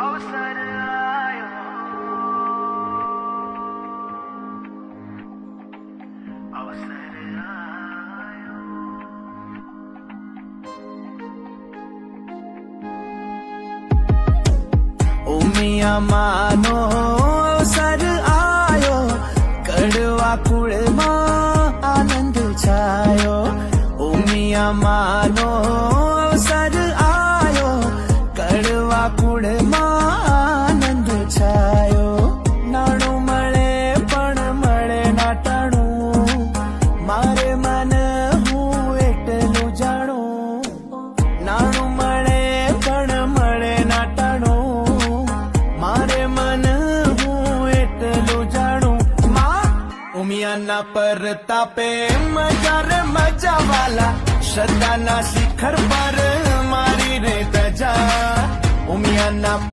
અવસર આયો, અવસર આયો. ઉમિયા માનો અવસર આયો, કડવા કુળમાં આનંદ છાયો. ઉમિયા માનો અવસર આયો, કડવા કુળમાં આનંદ છાયો. નાણું મળે પણ મળે નાટાણું, મારે મન હું એટલું જાણું. નાણું મળે પણ મળે નાટાણું, મારે મન હું એટલું જાણું. ઉમિયાના પરતાપે મજા મજા વાલા, શ્રદ્ધાના શિખર પર મારી રે તજા. ઉમિયાના